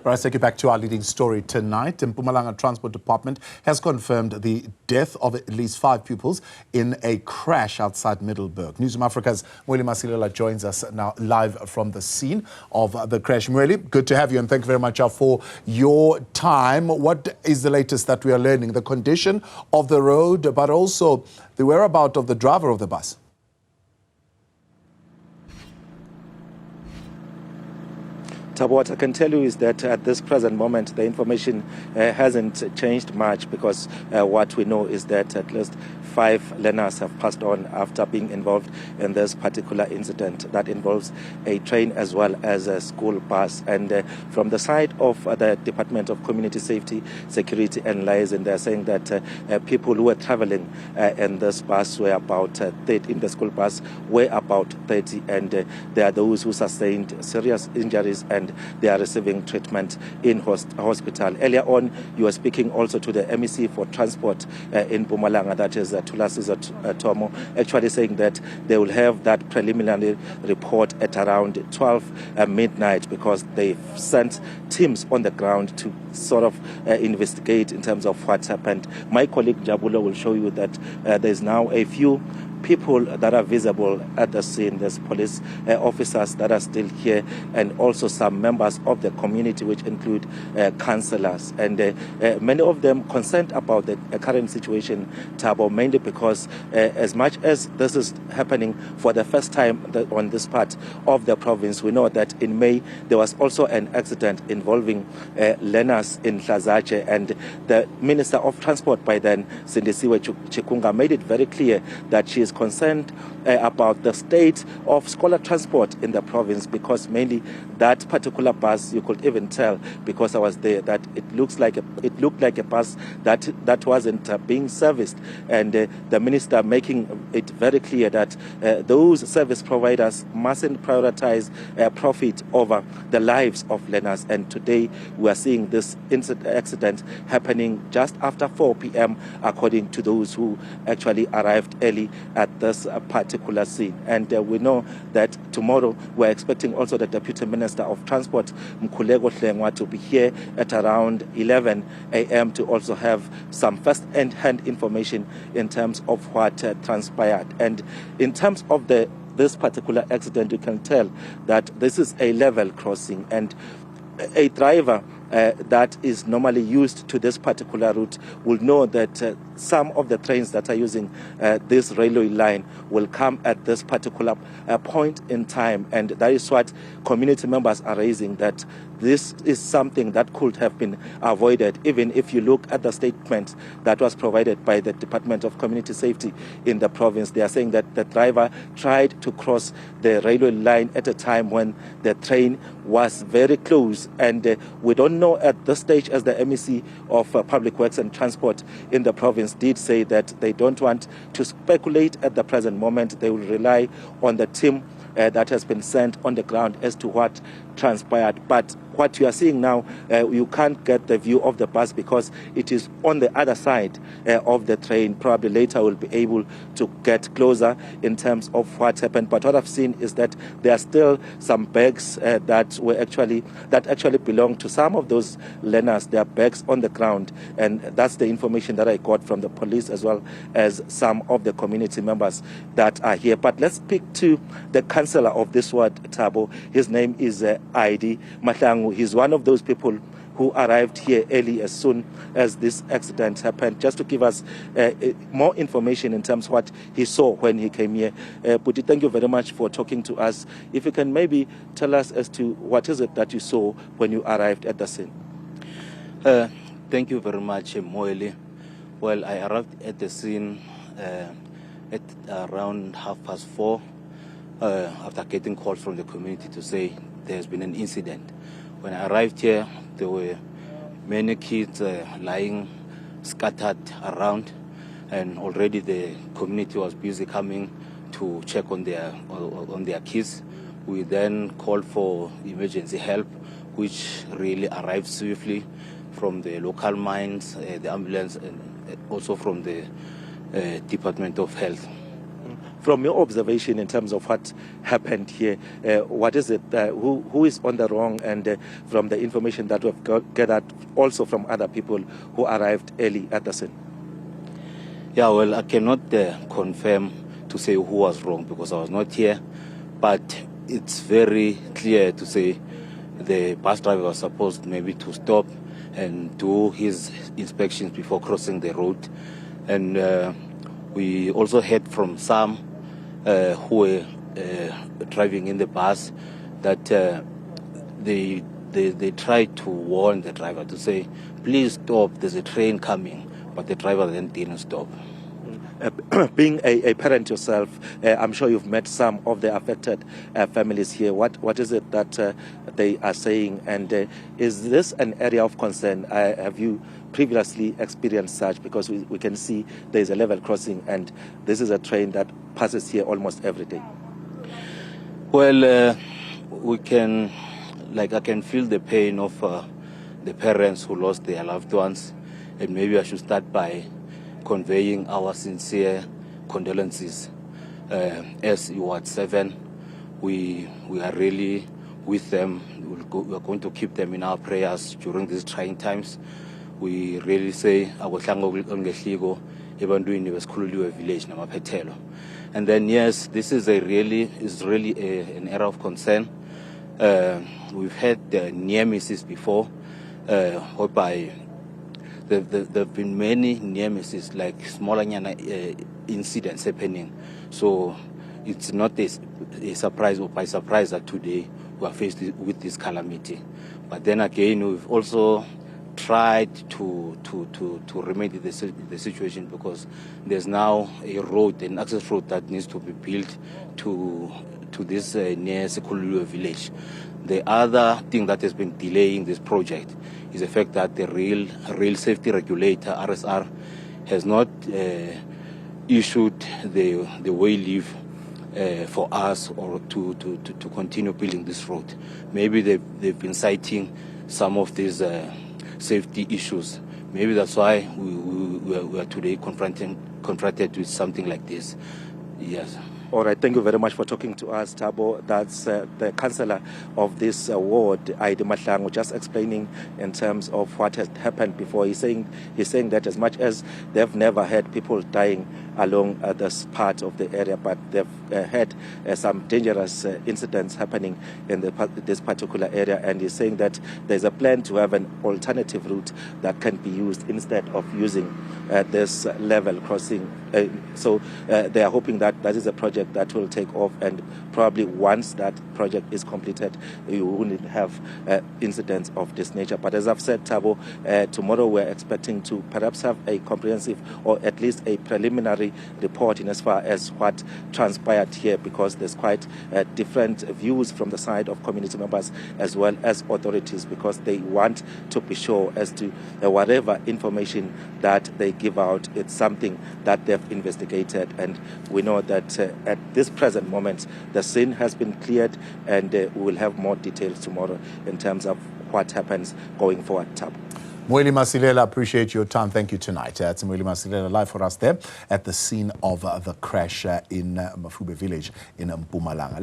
But let's take you back to our leading story tonight. Mpumalanga Transport Department has confirmed the death of at least 5 pupils in a crash outside Middleburg. Newzroom Africa's Mweli Masillela joins us now live from the scene of the crash. Mweli, good to have you and thank you very much for your time. What is the latest that we are learning? The condition of the road, but also the whereabouts of the driver of the bus? What I can tell you is that at this present moment, the information hasn't changed much because what we know is that at least 5 learners have passed on after being involved in this particular incident that involves a train as well as a school bus. And from the side of the Department of Community Safety, Security and Liaison, they're saying that people who were traveling in this bus were about 30, in the school bus were about 30, and there are those who sustained serious injuries and they are receiving treatment in hospital. Earlier on, you were speaking also to the MEC for Transport in Mpumalanga, that is Tulasiza Tomo, actually saying that they will have that preliminary report at around 12 midnight because they've sent teams on the ground to sort of investigate in terms of what's happened. My colleague Jabulo will show you that there's now a few people that are visible at the scene. There's police officers that are still here and also some members of the community, which include councillors. And many of them concerned about the current situation, Thabo, mainly because as much as this is happening for the first time on this part of the province, we know that in May there was also an accident involving learners in Hlazache, and the Minister of Transport by then, Sindisiwe Chikunga, made it very clear that she is concerned about the state of scholar transport in the province, because mainly that particular bus, you could even tell because I was there, that it looked like a bus that wasn't being serviced, and the minister making it very clear that those service providers mustn't prioritize profit over the lives of learners. And today we are seeing this accident happening just after 4 p.m. according to those who actually arrived early at this particular scene. And we know that tomorrow we're expecting also the Deputy Minister of Transport, Mkhuleko Hlengwa, to be here at around 11 a.m. to also have some first-hand information in terms of what transpired. And in terms of this particular accident, you can tell that this is a level crossing, and a driver that is normally used to this particular route will know that some of the trains that are using this railway line will come at this particular point in time, and that is what community members are raising, that this is something that could have been avoided. Even if you look at the statement that was provided by the Department of Community Safety in the province, they are saying that the driver tried to cross the railway line at a time when the train was very close. And we don't know at this stage, as the MEC of Public Works and Transport in the province did say that they don't want to speculate at the present moment. They will rely on the team that has been sent on the ground as to what transpired. But what you are seeing now, you can't get the view of the bus because it is on the other side of the train. Probably later we'll be able to get closer in terms of what happened. But what I've seen is that there are still some bags that actually belong to some of those learners. There are bags on the ground, and that's the information that I got from the police as well as some of the community members that are here. But let's speak to the councillor of this ward, Thabo. His name is Idi Mahlangu. He's one of those people who arrived here early as soon as this accident happened, just to give us more information in terms of what he saw when he came here. Puti, thank you very much for talking to us. If you can maybe tell us as to what is it that you saw when you arrived at the scene. Thank you very much, Mweli. Well, I arrived at the scene at around 4:30 after getting calls from the community to say there's been an incident. When I arrived here, there were many kids lying scattered around, and already the community was busy coming to check on their kids. We then called for emergency help, which really arrived swiftly from the local mines, the ambulance, and also from the Department of Health. from your observation in terms of what happened here, what is it? Who is on the wrong? And from the information that we've gathered, also from other people who arrived early at the scene. Yeah, well, I cannot confirm to say who was wrong because I was not here, but it's very clear to say the bus driver was supposed maybe to stop and do his inspections before crossing the road. And we also heard from some who were driving in the bus that they tried to warn the driver to say, please stop, there's a train coming, but the driver then didn't stop. Being a parent yourself, I'm sure you've met some of the affected families here. What is it that they are saying? And is this an area of concern? Have you previously experienced such? Because we can see there's a level crossing and this is a train that passes here almost every day. Well, I can feel the pain of the parents who lost their loved ones. And maybe I should start by conveying our sincere condolences. As Ward 7, we are really with them. We are going to keep them in our prayers during these trying times. We really say, and then yes, this is really an area of concern. We've had near misses before, whereby there have been many near misses, like smaller incidents happening. So it's not a surprise or by surprise that today we are faced with this calamity. But then again, we've also tried to remedy the situation because there's now a road, an access road that needs to be built to this near Sekululwe village. The other thing that has been delaying this project is the fact that the rail safety regulator, RSR, has not issued the way leave for us or to continue building this road. Maybe they've been citing some of these safety issues. Maybe that's why we are today confronted with something like this. Yes. All right, thank you very much for talking to us, Thabo. That's the councillor of this ward, Eyewitness, just explaining in terms of what has happened before. He's saying that as much as they've never had people dying along this part of the area, but they've had some dangerous incidents happening in this particular area, and he's saying that there's a plan to have an alternative route that can be used instead of using this level crossing. So they are hoping that that is a project that will take off, and probably once that project is completed, you wouldn't have incidents of this nature. But as I've said, Thabo, tomorrow we're expecting to perhaps have a comprehensive or at least a preliminary report in as far as what transpired here, because there's quite different views from the side of community members as well as authorities, because they want to be sure as to whatever information that they give out, it's something that they've investigated. And we know that at this present moment, the scene has been cleared, and we will have more details tomorrow in terms of what happens going forward. Mweli Masillela, appreciate your time. Thank you tonight. It's Mweli Masillela live for us there at the scene of the crash in Mafube village in Mpumalanga.